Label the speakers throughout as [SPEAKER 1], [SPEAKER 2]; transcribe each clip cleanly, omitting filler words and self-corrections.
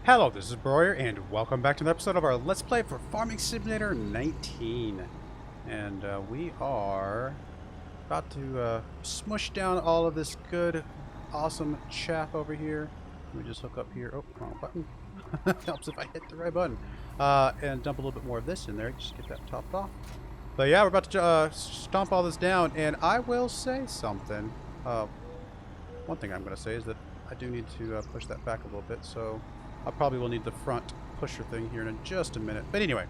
[SPEAKER 1] Hello, this is Broyar, and welcome back to another episode of our Let's Play for Farming Simulator 19. And we are about to smush down all of this good, awesome chaff over here. Let me just hook up here. Oh, wrong button. Helps if I hit the right button. And dump a little bit more of this in there, just get that topped off. But yeah, we're about to stomp all this down, and I will say something. One thing I'm going to say is that I do need to push that back a little bit, so I probably will need the front pusher thing here in just a minute. But anyway,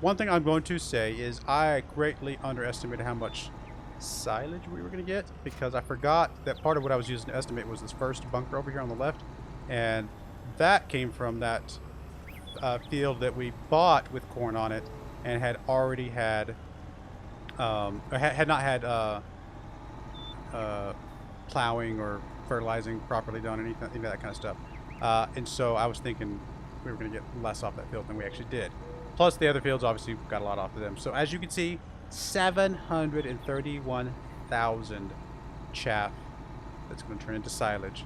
[SPEAKER 1] one thing I'm going to say is I greatly underestimated how much silage we were going to get, because I forgot that part of what I was using to estimate was this first bunker over here on the left, and that came from that field that we bought with corn on it and had already had had not had plowing or fertilizing properly done, anything of that kind of stuff. And so I was thinking we were going to get less off that field than we actually did. Plus the other fields obviously got a lot off of them. So as you can see, 731,000 chaff that's going to turn into silage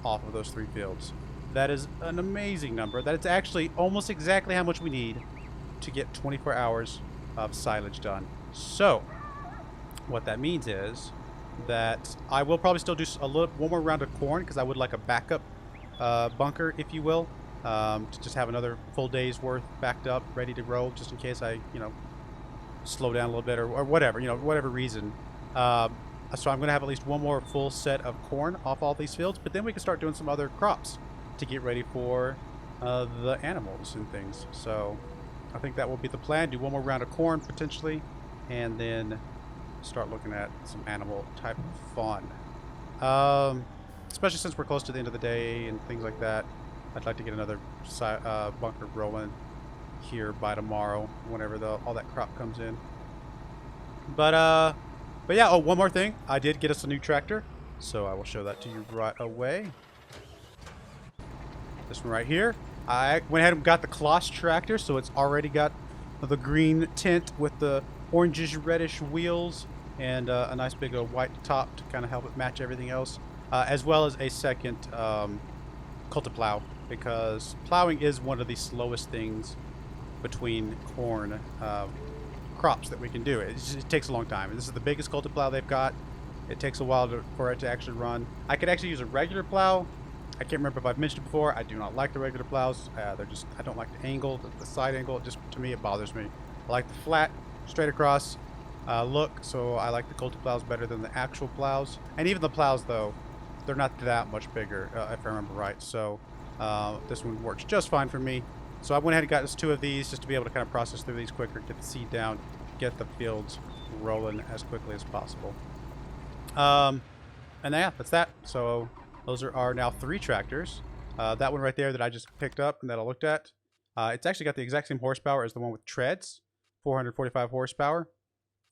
[SPEAKER 1] off of those three fields. That is an amazing number. That is actually almost exactly how much we need to get 24 hours of silage done. So what that means is that I will probably still do one more round of corn, because I would like a backup bunker, if you will, to just have another full day's worth backed up, ready to roll, just in case I, slow down a little bit or whatever, whatever reason. So I'm going to have at least one more full set of corn off all these fields, but then we can start doing some other crops to get ready for the animals and things. So I think that will be the plan. Do one more round of corn potentially, and then start looking at some animal type of fun. Especially since we're close to the end of the day and things like that. I'd like to get another bunker rolling here by tomorrow, whenever all that crop comes in. But yeah. Oh, one more thing. I did get us a new tractor, so I will show that to you right away. This one right here. I went ahead and got the Kloss tractor, so it's already got the green tint with the orangish reddish wheels and a nice big white top to kind of help it match everything else, as well as a second cultiplow, because plowing is one of the slowest things between corn crops that we can do. It takes a long time, and this is the biggest cultiplow they've got. It takes a while for it to actually run. I could actually use a regular plow. I can't remember if I've mentioned it before. I do not like the regular plows. I don't like the angle, the side angle. To me, it bothers me. I like the flat, straight across look, so I like the cultiplows better than the actual plows. And even the plows, though, they're not that much bigger, if I remember right. So this one works just fine for me. So I went ahead and got us two of these just to be able to kind of process through these quicker, get the seed down, get the fields rolling as quickly as possible. And yeah, that's that. So those are our now 3 tractors. That one right there that I just picked up and that I looked at, it's actually got the exact same horsepower as the one with treads, 445 horsepower.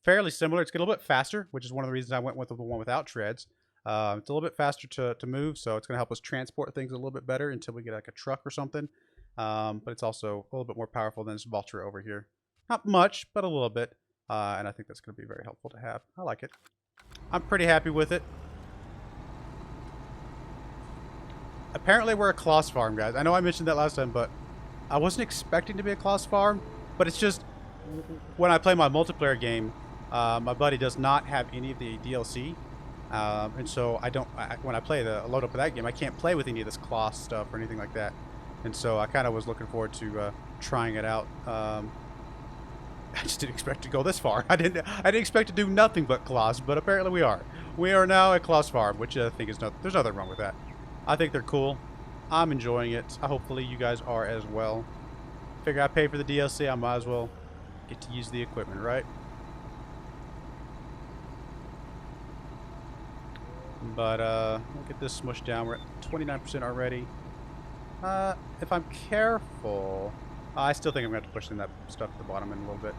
[SPEAKER 1] Fairly similar. It's a little bit faster, which is one of the reasons I went with the one without treads. It's a little bit faster to move, so it's going to help us transport things a little bit better until we get like a truck or something. But it's also a little bit more powerful than this Vulture over here. Not much, but a little bit. And I think that's going to be very helpful to have. I like it. I'm pretty happy with it. Apparently we're a Kloss farm, guys. I know I mentioned that last time, but I wasn't expecting to be a Kloss farm. But it's just, when I play my multiplayer game, my buddy does not have any of the DLC. And so when I play load up of that game, I can't play with any of this Kloss stuff or anything like that. And so I kind of was looking forward to trying it out. I just didn't expect to go this far. I didn't expect to do nothing but Kloss, but apparently we are. We are now a Kloss farm, which I think there's nothing wrong with that. I think they're cool. I'm enjoying it. Hopefully you guys are as well. Figure I pay for the DLC, I might as well get to use the equipment, right? But we'll get this smushed down. We're at 29% already. If I'm careful, I still think I'm going to have to push in that stuff at the bottom in a little bit.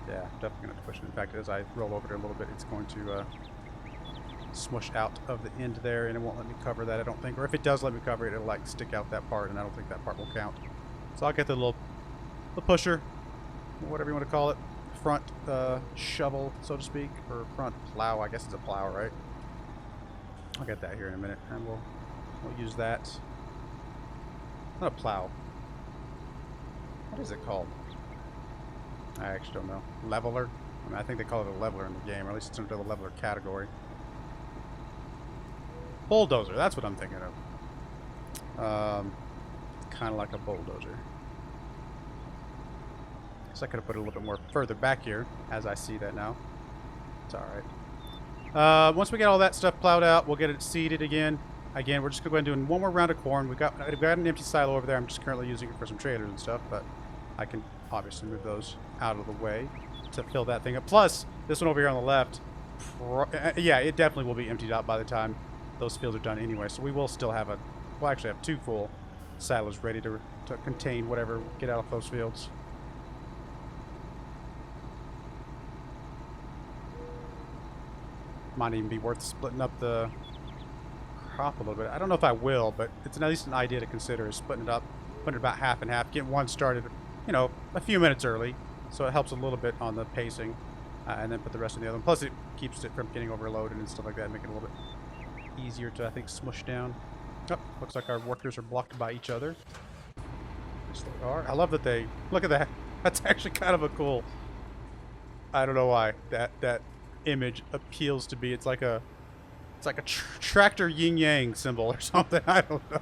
[SPEAKER 1] Yeah, definitely going to have to push it. In fact, as I roll over it a little bit, it's going to smush out of the end there, and it won't let me cover that, I don't think. Or if it does let me cover it, it'll like stick out that part, and I don't think that part will count. So I'll get the pusher, whatever you want to call it, front shovel, so to speak, or front plow. I guess it's a plow, right? I'll get that here in a minute, and we'll use that. Not a plow. What is it called? I actually don't know. Leveler? I mean, I think they call it a leveler in the game, or at least it's under the leveler category. Bulldozer, that's what I'm thinking of. Kind of like a bulldozer. So I could have put it a little bit more further back here, as I see that now. It's alright. Once we get all that stuff plowed out, we'll get it seeded again. Again, we're just going to go ahead and do one more round of corn. I've got an empty silo over there. I'm just currently using it for some trailers and stuff, but I can obviously move those out of the way to fill that thing up. Plus, this one over here on the left, yeah, it definitely will be emptied out by the time those fields are done anyway. So we will still have we'll actually have 2 full silos ready to contain whatever get out of those fields. Might even be worth splitting up the crop a little bit. I don't know if I will, but it's at least an idea to consider, is splitting it up, putting it about half and half, getting one started, you know, a few minutes early, so it helps a little bit on the pacing, and then put the rest in the other one. Plus, it keeps it from getting overloaded and stuff like that, make it a little bit easier to, I think, smush down. Oh, looks like our workers are blocked by each other. Yes, they are. I love that they... Look at that. That's actually kind of a cool... I don't know why that image appeals to me. It's like a tractor yin-yang symbol or something. I don't know.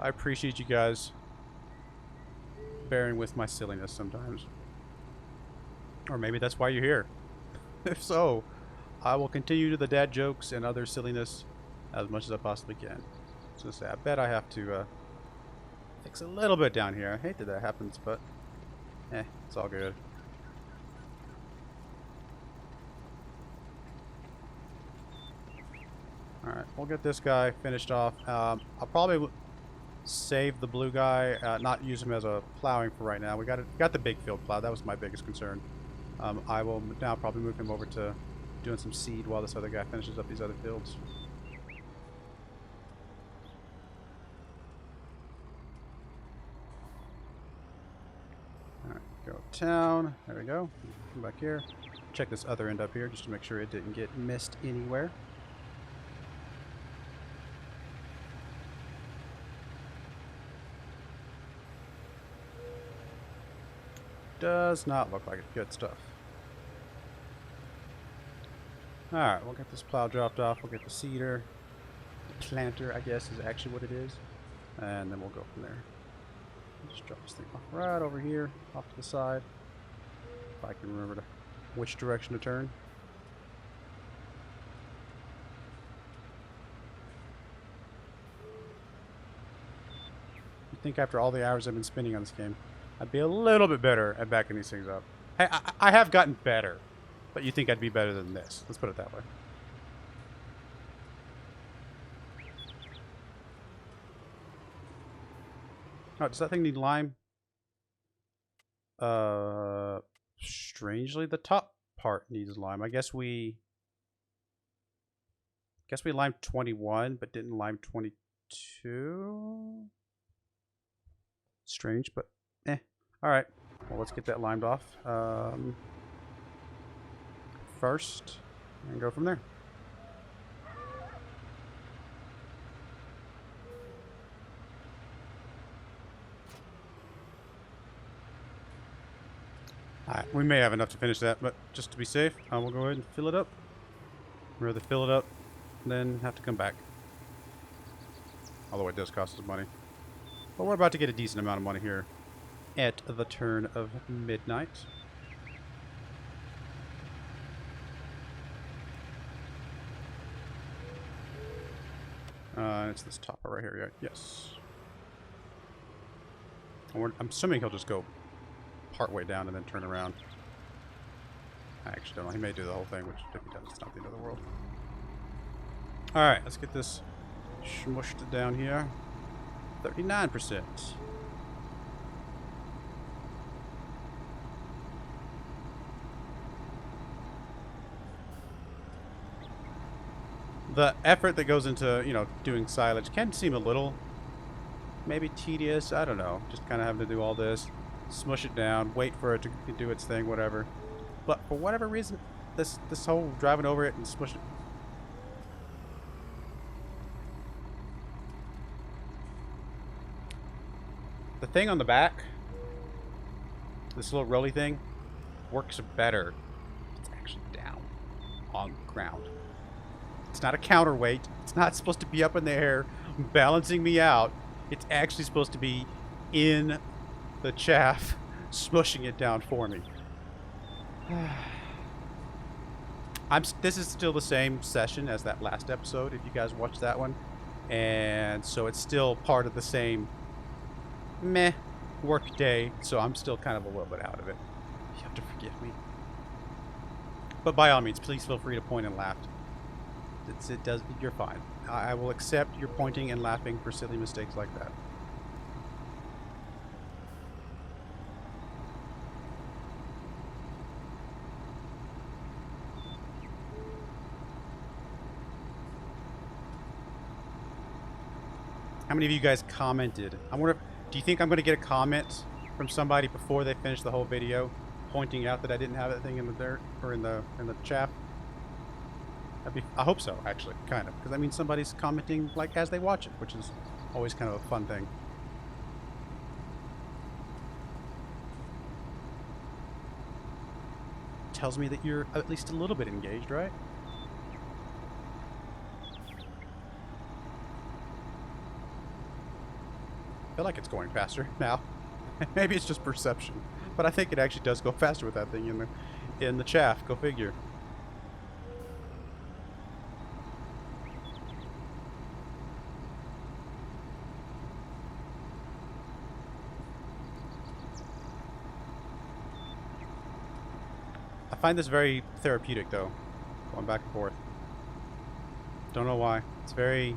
[SPEAKER 1] I appreciate you guys bearing with my silliness sometimes. Or maybe that's why you're here. If so, I will continue to the dad jokes and other silliness as much as I possibly can. So I bet I have to fix a little bit down here. I hate that happens, but it's all good. Alright, we'll get this guy finished off. I'll probably save the blue guy, not use him as a plowing for right now. We got the big field plow. That was my biggest concern. I will now probably move him over to doing some seed while this other guy finishes up these other fields. Alright, go town. There we go. Come back here. Check this other end up here just to make sure it didn't get missed anywhere. Does not look like it. Good stuff. Alright, we'll get this plow dropped off. We'll get the seeder. The planter, I guess, is actually what it is. And then we'll go from there. Just drop this thing off right over here, off to the side. If I can remember which direction to turn. I think after all the hours I've been spending on this game, I'd be a little bit better at backing these things up. Hey, I have gotten better, but you think I'd be better than this. Let's put it that way. Oh, does that thing need lime? Strangely, the top part needs lime. I guess we limed 21, but didn't lime 22. Strange, but alright. Well, let's get that limed off first and go from there. Alright, we may have enough to finish that, but just to be safe, we'll go ahead and fill it up. Rather fill it up than have to come back. Although it does cost us money. But we're about to get a decent amount of money here at the turn of midnight. It's this topper right here, yeah. Yes. I'm assuming he'll just go part way down and then turn around. I actually don't know. He may do the whole thing, which if he does, it's not the end of the world. Alright, let's get this smushed down here. 39%. The effort that goes into, you know, doing silage can seem a little maybe tedious. I don't know. Just kind of having to do all this, smush it down, wait for it to do its thing, whatever. But for whatever reason, this whole driving over it and smushing The thing on the back, this little rolly thing, works better. It's actually down on the ground. It's not a counterweight. It's not supposed to be up in the air balancing me out. It's actually supposed to be in the chaff, smushing it down for me. This is still the same session as that last episode, if you guys watched that one. And so it's still part of the same meh work day, so I'm still kind of a little bit out of it. You have to forgive me. But by all means, please feel free to point and laugh. You're fine. I will accept your pointing and laughing for silly mistakes like that. How many of you guys commented? I wonder, do you think I'm going to get a comment from somebody before they finish the whole video, pointing out that I didn't have that thing in the dirt or in the chaff? I hope so, actually, kind of, because that means somebody's commenting like as they watch it, which is always kind of a fun thing. Tells me that you're at least a little bit engaged, right? I feel like it's going faster now. Maybe it's just perception, but I think it actually does go faster with that thing in the chaff. Go figure. I find this very therapeutic, though, going back and forth. Don't know why. It's very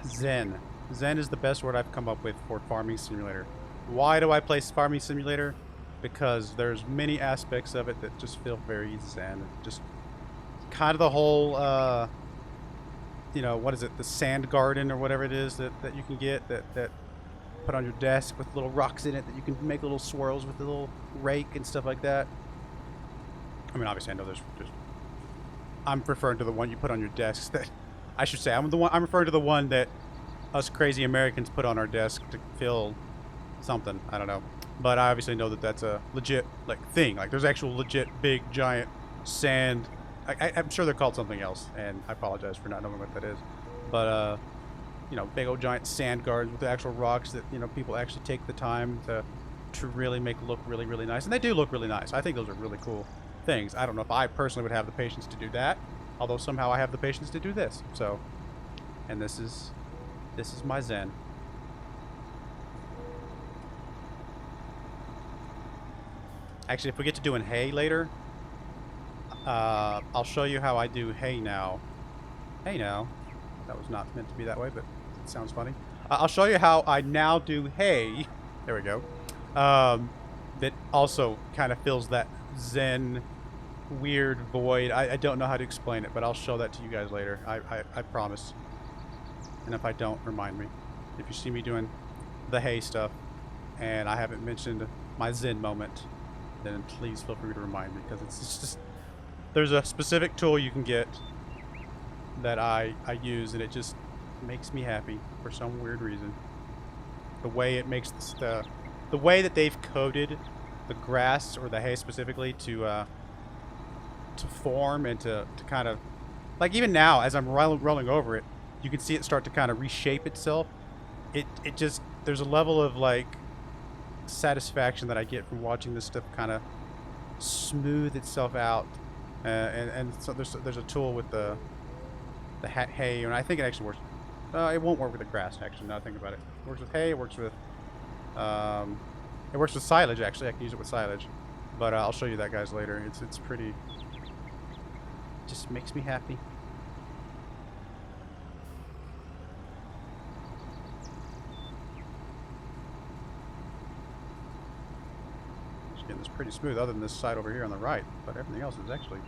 [SPEAKER 1] zen. Zen is the best word I've come up with for Farming Simulator. Why do I play Farming Simulator? Because there's many aspects of it that just feel very zen. Just kind of the whole, you know, what is it? The sand garden or whatever it is that you can get that put on your desk with little rocks in it that you can make little swirls with a little rake and stuff like that. I mean, obviously I know there's just... I'm referring to the one you put on your desks that... I should say, I'm referring to the one that us crazy Americans put on our desk to fill something. I don't know. But I obviously know that that's a legit, like, thing. Like, there's actual legit big, giant sand... I'm sure they're called something else, and I apologize for not knowing what that is. But, you know, big old giant sand gardens with the actual rocks that, you know, people actually take the time to really make look really, really nice. And they do look really nice. I think those are really cool things. I don't know if I personally would have the patience to do that, although somehow I have the patience to do this. So, and this is my zen. Actually, if we get to doing hay later, I'll show you how I do hay now. Hey now. That was not meant to be that way, but it sounds funny. I'll show you how I now do hay. There we go. That also kind of fills that zen weird void. I don't know how to explain it, but I'll show that to you guys later. I promise. And if I don't, remind me. If you see me doing the hay stuff and I haven't mentioned my zen moment, then please feel free to remind me, because it's just... There's a specific tool you can get that I use, and it just makes me happy for some weird reason. The way it makes the way that they've coated the grass, or the hay specifically, to form and to kind of... Like, even now, as I'm rolling over it, you can see it start to kind of reshape itself. It just... There's a level of, like, satisfaction that I get from watching this stuff kind of smooth itself out. And so there's a tool with the hay, and I think it actually works. It won't work with the grass, actually, now that I think about it. It works with hay, it works with silage, actually. I can use it with silage. But I'll show you that, guys, later. It's pretty... It just makes me happy. Just getting this pretty smooth, other than this side over here on the right. But everything else is actually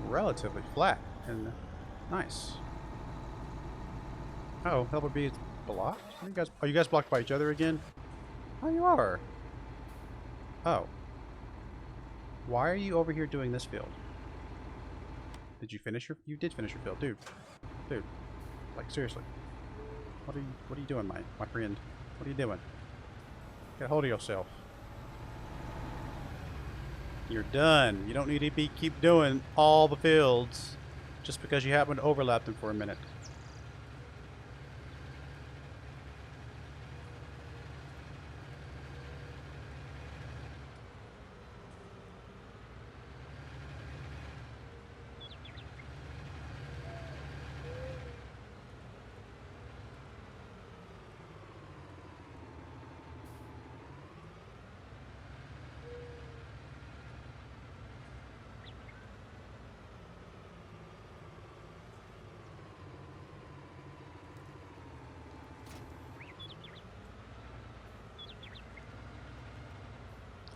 [SPEAKER 1] relatively flat and nice. Oh, Helper B is blocked? Are you guys blocked by each other again? Oh, you are. Oh. Why are you over here doing this field? Did you finish your... You did finish your field, dude. Dude. Like, seriously. What are you doing, my friend? What are you doing? Get hold of yourself. You're done. You don't need to keep doing all the fields just because you happen to overlap them for a minute.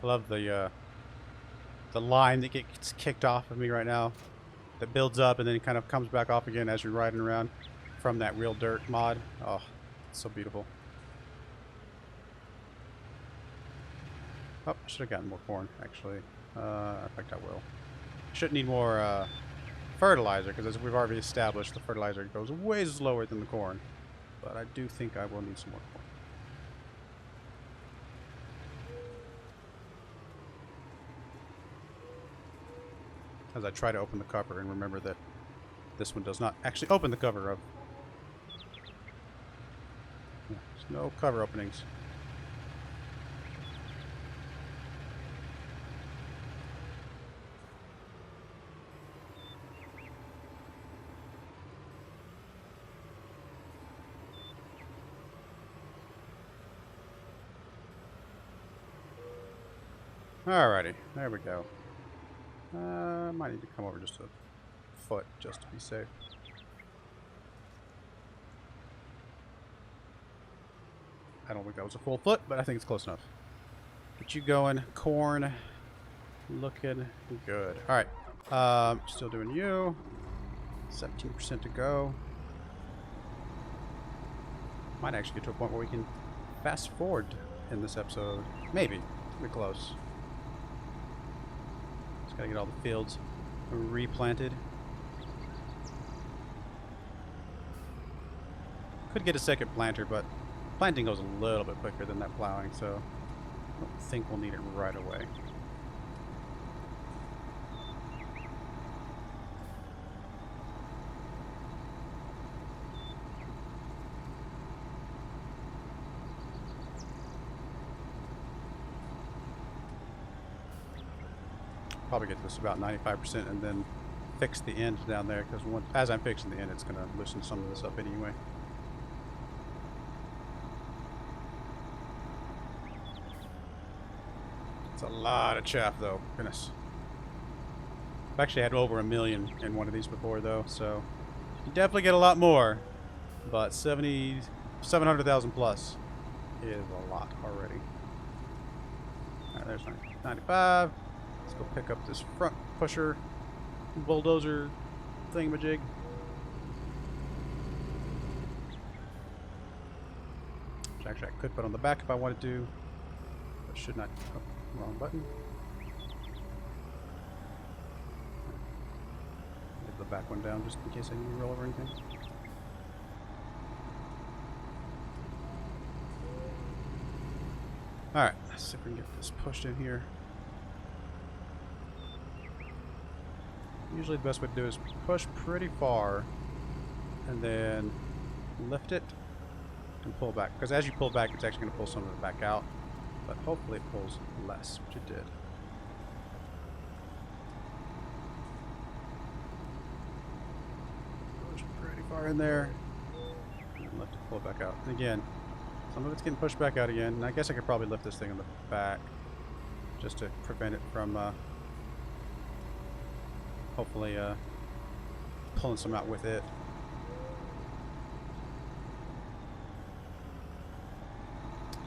[SPEAKER 1] I love the line that gets kicked off of me right now, that builds up and then it kind of comes back off again as you're riding around from that real dirt mod. Oh, it's so beautiful. Oh, I should have gotten more corn actually. In fact, I will. Should need more fertilizer because, as we've already established, the fertilizer goes way slower than the corn. But I do think I will need some more corn. As I try to open the cover and remember that this one does not actually open the cover of. There's no cover openings. Alrighty, there we go. Might need to come over just a foot just to be safe. I don't think that was a full foot, but I think it's close enough. Get you going. Corn looking good. Alright. Still doing you. 17% to go. Might actually get to a point where we can fast forward in this episode. Maybe. We're close. Just gotta get all the fields replanted. Could get a second planter, but planting goes a little bit quicker than that plowing, so I don't think we'll need it right away. Probably get this about 95% and then fix the end down there, because as I'm fixing the end, it's going to loosen some of this up anyway. It's a lot of chaff though, goodness. I've actually had over 1 million in one of these before though, so you definitely get a lot more, but 700,000 plus is a lot already. Alright, there's 95. Let's go pick up this front pusher bulldozer thingamajig. Which actually I could put on the back if I wanted to, but should not. Oh, wrong button. Leave the back one down just in case I need to roll over anything. Alright, let's see if we can get this pushed in here. Usually the best way to do is push pretty far and then lift it and pull back. Because as you pull back, it's actually going to pull some of it back out. But hopefully it pulls less, which it did. Push pretty far in there. And lift it, pull it back out. And again, some of it's getting pushed back out again. And I guess I could probably lift this thing in the back just to prevent it from hopefully pulling some out with it.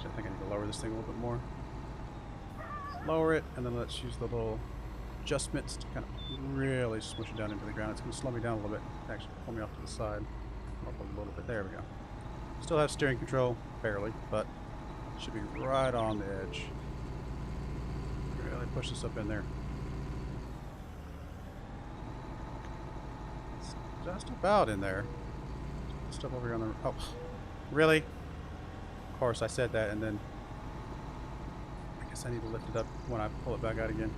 [SPEAKER 1] So I think I need to lower this thing a little bit more. Lower it, and then let's use the little adjustments to kind of really smush it down into the ground. It's going to slow me down a little bit. Actually, pull me off to the side. Up a little bit. There we go. Still have steering control, barely, but should be right on the edge. Really push this up in there. Just about in there. Stuff over here on the... Oh, really? Of course, I said that and then Guess I need to lift it up when I pull it back out again.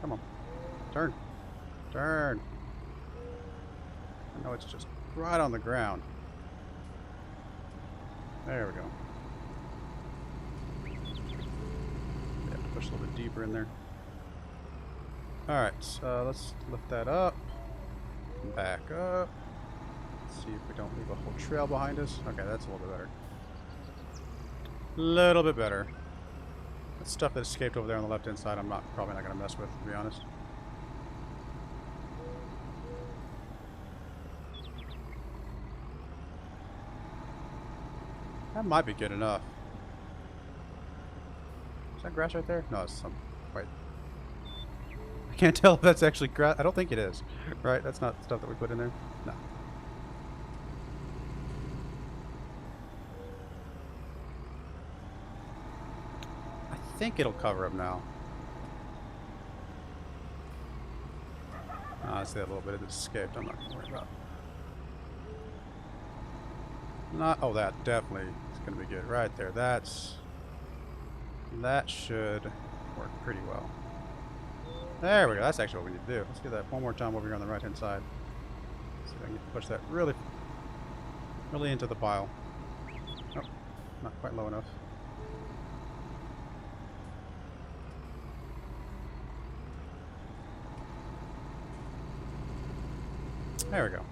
[SPEAKER 1] Come on. Turn. Turn. I know it's just right on the ground. There we go. You have to push a little bit deeper in there. Alright, so let's lift that up. Back up. Let's see if we don't leave a whole trail behind us. Okay, that's a little bit better. Little bit better. That stuff that escaped over there on the left-hand side, I'm probably not going to mess with, to be honest. That might be good enough. Is that grass right there? No, it's some white. I can't tell if that's actually grass. I don't think it is. Right? That's not stuff that we put in there. No. I think it'll cover them now. I see that little bit of it escaped. I'm not going to worry about. Not. Oh, that definitely is going to be good right there. That should work pretty well. There we go. That's actually what we need to do. Let's get that one more time over here on the right hand side. See if I can push that really into the pile. Oh, not quite low enough. There we go.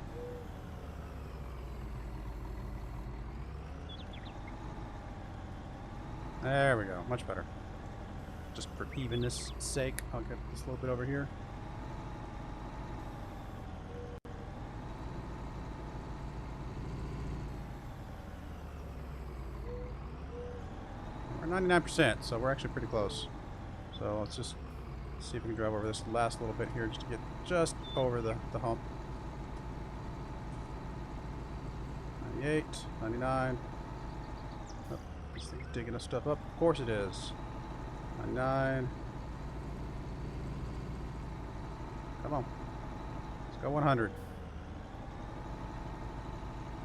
[SPEAKER 1] There we go. Much better. Just for evenness' sake, I'll get this a little bit over here. We're 99%, so we're actually pretty close. So let's just see if we can drive over this last little bit here just to get just over the hump. 98, 99. Oh, this thing's digging us stuff up. Of course it is. 99. Come on. Let's go 100.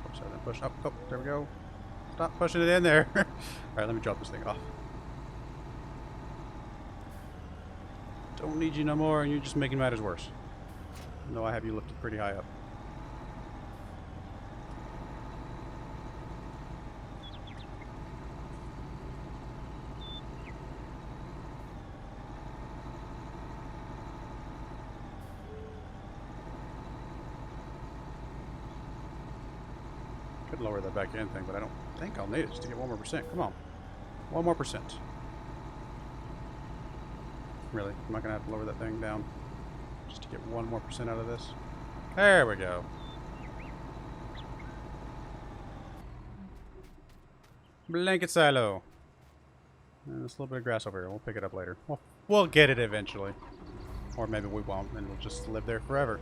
[SPEAKER 1] Push that and push up. Oh, there we go. Stop pushing it in there. Alright, let me drop this thing off. Don't need you no more, and you're just making matters worse. I know I have you lifted pretty high up. Could lower that back end thing, but I don't think I'll need it just to get 1 more %. Come on. 1 more %. Really? I'm not going to have to lower that thing down just to get 1 more % out of this. There we go. Blanket silo. And there's a little bit of grass over here. We'll pick it up later. We'll get it eventually. Or maybe we won't, and we'll just live there forever.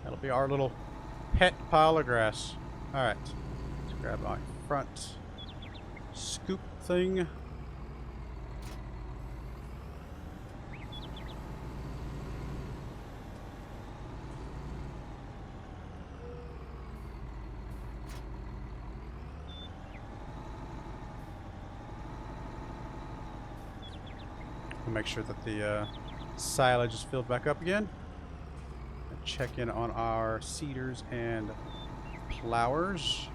[SPEAKER 1] That'll be our little pet pile of grass. Alright. Let's grab my front scoop thing. We'll make sure that the silage is filled back up again. And check in on our seeders and plowers.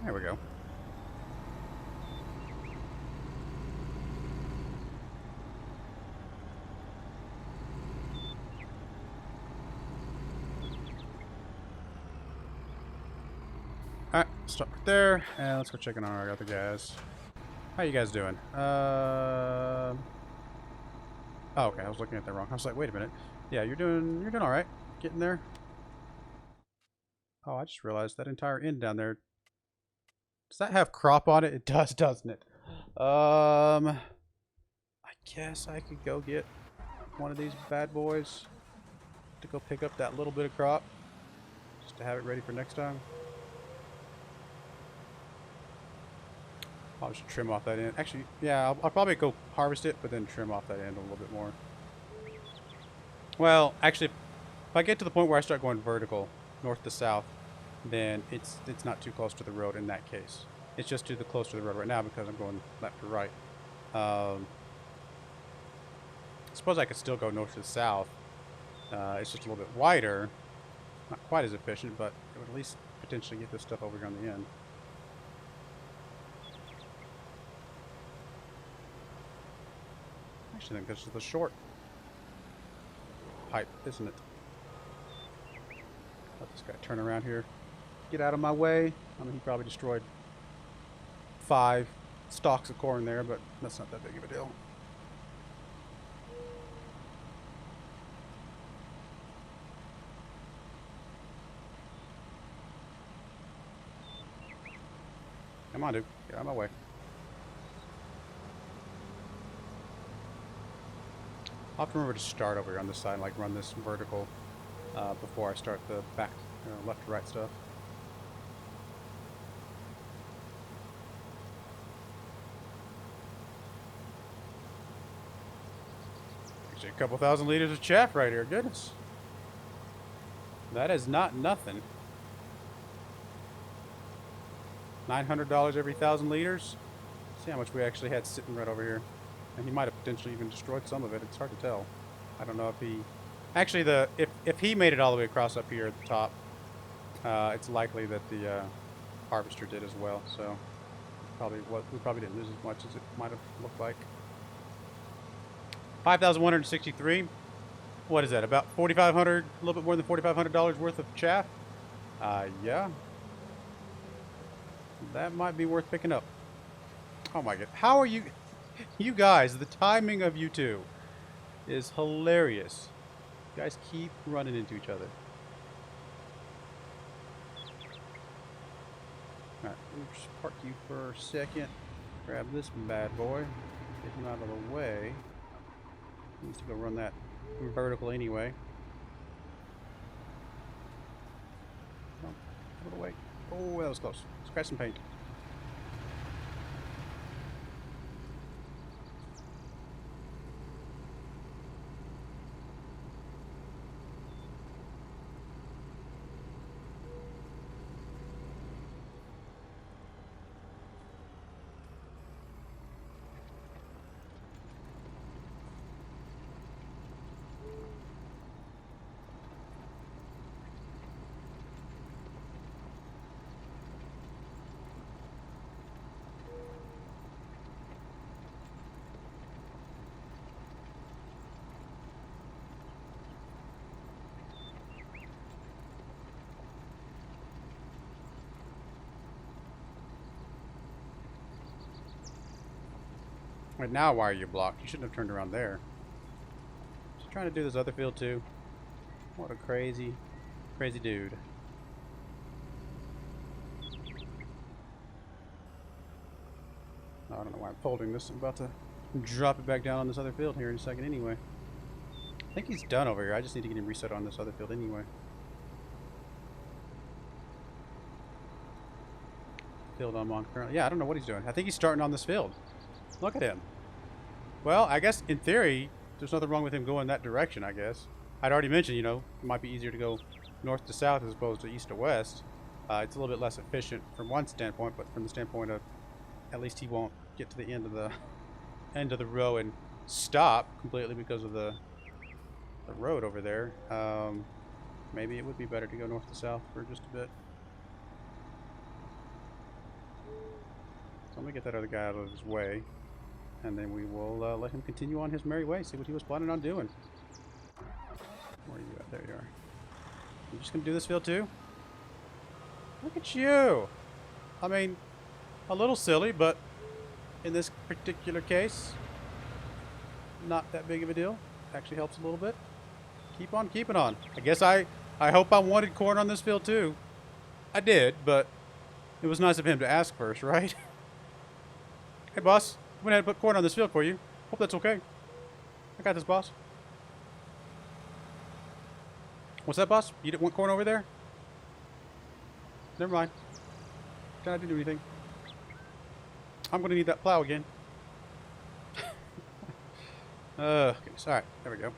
[SPEAKER 1] There we go. Alright, stop right there, and let's go check in on our other guys. How you guys doing? Oh, okay, I was looking at that wrong. I was like, wait a minute. Yeah, you're doing all right. Getting there. Oh, I just realized that entire end down there. Does that have crop on it? It does, doesn't it? I guess I could go get one of these bad boys to go pick up that little bit of crop, just to have it ready for next time. I'll just trim off that end. Actually, yeah, I'll probably go harvest it, but then trim off that end a little bit more. Well, actually, if I get to the point where I start going vertical, north to south, then it's not too close to the road in that case. It's just too close to the road right now because I'm going left to right. I suppose I could still go north to south. It's just a little bit wider. Not quite as efficient, but it would at least potentially get this stuff over here on the end. Actually, I think this is the short pipe, isn't it? Let this guy turn around here. Get out of my way. I mean, he probably destroyed 5 stalks of corn there, but that's not that big of a deal. Come on, dude. Get out of my way. I'll have to remember to start over here on this side, like run this vertical before I start the back left to right stuff. Actually, a couple thousand liters of chaff right here. Goodness. That is not nothing. $900 every 1,000 liters. See how much we actually had sitting right over here. And he might have potentially even destroyed some of it. It's hard to tell. I don't know if he... Actually, if he made it all the way across up here at the top, it's likely that the harvester did as well. So we probably didn't lose as much as it might have looked like. 5,163. What is that? About 4,500, a little bit more than $4,500 worth of chaff. Yeah. That might be worth picking up. Oh my god. How are you... You guys, the timing of you two is hilarious. You guys keep running into each other. Alright, we'll just park you for a second. Grab this bad boy. Get him out of the way. He needs to go run that vertical anyway. Come on, out of the way. Oh, that was close. Scratch some paint. Right now, why are you blocked? You shouldn't have turned around there. Just trying to do this other field too. What a crazy, crazy dude. I don't know why I'm folding this. I'm about to drop it back down on this other field here in a second anyway. I think he's done over here. I just need to get him reset on this other field anyway. Field I'm on currently. Yeah, I don't know what he's doing. I think he's starting on this field. Look at him. Well, I guess in theory, there's nothing wrong with him going that direction, I guess. I'd already mentioned, you know, it might be easier to go north to south as opposed to east to west. It's a little bit less efficient from one standpoint, but from the standpoint of at least he won't get to the end of the row and stop completely because of the road over there. Maybe it would be better to go north to south for just a bit. So let me get that other guy out of his way, and then we will let him continue on his merry way, see what he was planning on doing. Where are you at? There you are. You just gonna do this field too? Look at you! I mean, a little silly, but in this particular case, not that big of a deal. Actually helps a little bit. Keep on keeping on. I guess I hope I wanted corn on this field too. I did, but it was nice of him to ask first, right? Hey, boss. I went ahead and put corn on this field for you. Hope that's okay. I got this, boss. What's that, boss? You didn't want corn over there? Never mind. Don't have to do anything. I'm going to need that plow again. Okay, so, alright, there we go.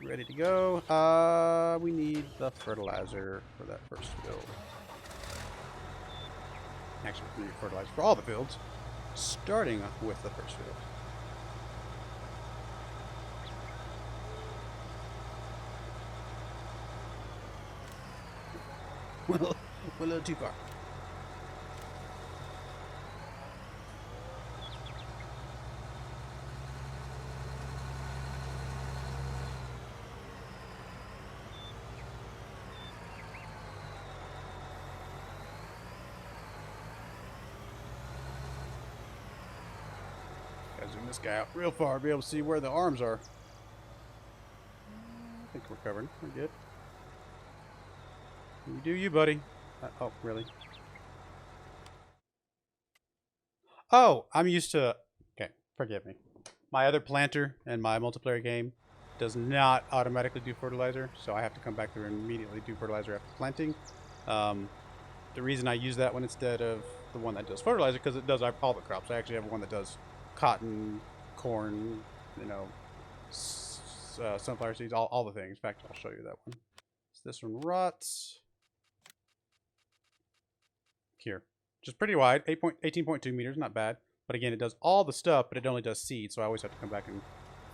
[SPEAKER 1] Ready to go. We need the fertilizer for that first field. Actually, we need fertilizer for all the fields, starting with the first field. Well, we're a little too far. Gotta zoom this guy out real far to be able to see where the arms are. I think we're covered. We're good. You do you, buddy. Oh, really? Oh, I'm used to... Okay, forgive me. My other planter in my multiplayer game does not automatically do fertilizer, so I have to come back through and immediately do fertilizer after planting. The reason I use that one instead of the one that does fertilizer, because it does all the crops. I actually have one that does cotton, corn, you know, sunflower seeds, all the things. In fact, I'll show you that one. So this one rots. Here, just pretty wide, 18.2 meters, not bad. But again, it does all the stuff, but it only does seed, so I always have to come back and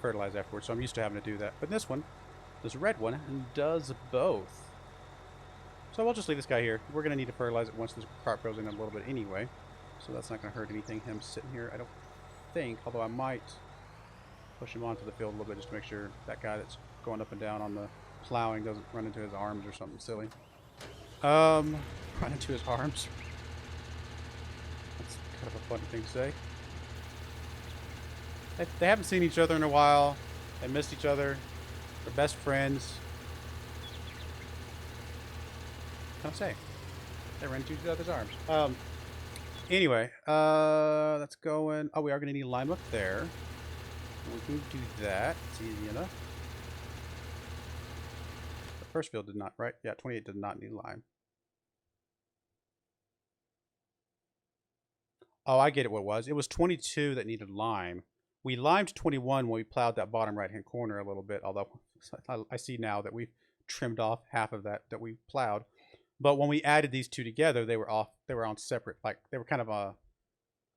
[SPEAKER 1] fertilize afterwards. So I'm used to having to do that. But this one, this red one, does both. So we'll just leave this guy here. We're going to need to fertilize it once this crop grows in a little bit anyway. So that's not going to hurt anything, him sitting here, I don't think. Although I might push him onto the field a little bit just to make sure that guy that's going up and down on the plowing doesn't run into his arms or something silly. Run into his arms. That's kind of a funny thing to say. They haven't seen each other in a while. They missed each other. They're best friends. What can I say? They ran into each other's arms. Anyway, that's going... Oh, we are going to need lime up there. We can do that. It's easy enough. The first field did not, right? Yeah, 28 did not need lime. Oh, I get it what it was. It was 22 that needed lime. We limed 21 when we plowed that bottom right-hand corner a little bit, although I see now that we've trimmed off half of that we plowed. But when we added these two together, they were off. They were on separate, like they were kind of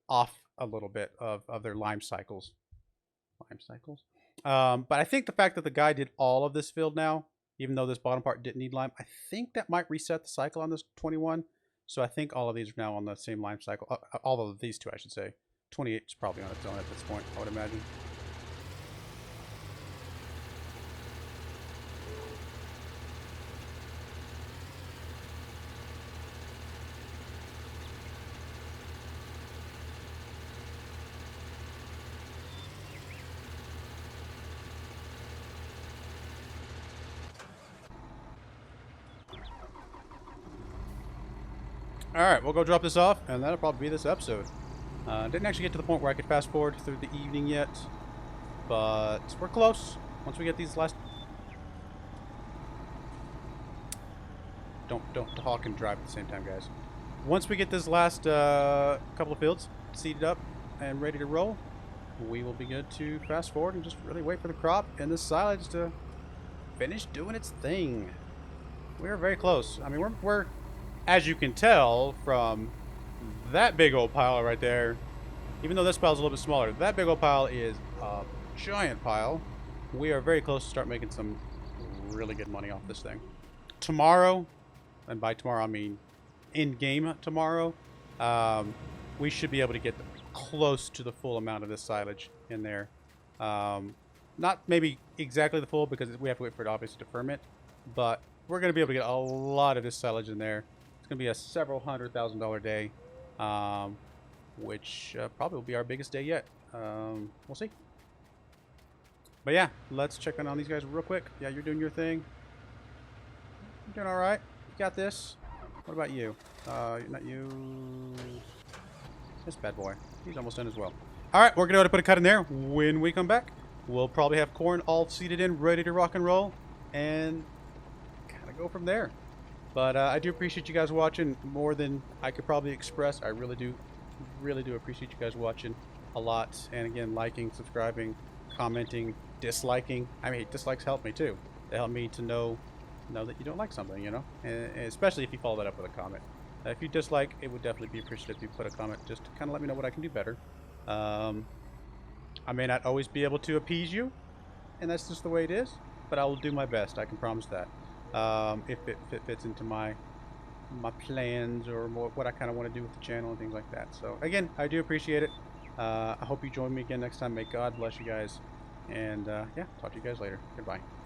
[SPEAKER 1] off a little bit of their lime cycles. But I think the fact that the guy did all of this field now, even though this bottom part didn't need lime, I think that might reset the cycle on this 21. So I think all of these are now on the same lime cycle. All of these two, I should say. 28 is probably on its own at this point, I would imagine. Alright, we'll go drop this off, and that'll probably be this episode. Didn't actually get to the point where I could fast forward through the evening yet, but we're close. Once we get these last... Don't talk and drive at the same time, guys. Once we get this last couple of fields seeded up and ready to roll, we will be good to fast forward and just really wait for the crop and the silage to finish doing its thing. We're very close. I mean, we're as you can tell from that big old pile right there, even though this pile is a little bit smaller, that big old pile is a giant pile. We are very close to start making some really good money off this thing. Tomorrow, and by tomorrow I mean in-game tomorrow, we should be able to get close to the full amount of this silage in there. Not maybe exactly the full, because we have to wait for it obviously to ferment, but we're going to be able to get a lot of this silage in there. It's going to be a several $100,000 day, which probably will be our biggest day yet. We'll see. But yeah, let's check in on these guys real quick. Yeah, you're doing your thing. You're doing all right. You got this. What about you? Not you. This bad boy. He's almost done as well. All right, we're going to go to put a cut in there. When we come back, we'll probably have corn all seeded in, ready to rock and roll, and kind of go from there. But I do appreciate you guys watching more than I could probably express. I really do really do appreciate you guys watching a lot. And again, liking, subscribing, commenting, disliking. I mean, dislikes help me too. They help me to know that you don't like something, you know, and especially if you follow that up with a comment. If you dislike, it would definitely be appreciative if you put a comment just to kind of let me know what I can do better. I may not always be able to appease you, and that's just the way it is, but I will do my best. I can promise that. If it fits into my plans or what I kind of want to do with the channel and things like that. So again, I do appreciate it. I hope you join me again next time. May God bless you guys. And yeah, talk to you guys later. Goodbye.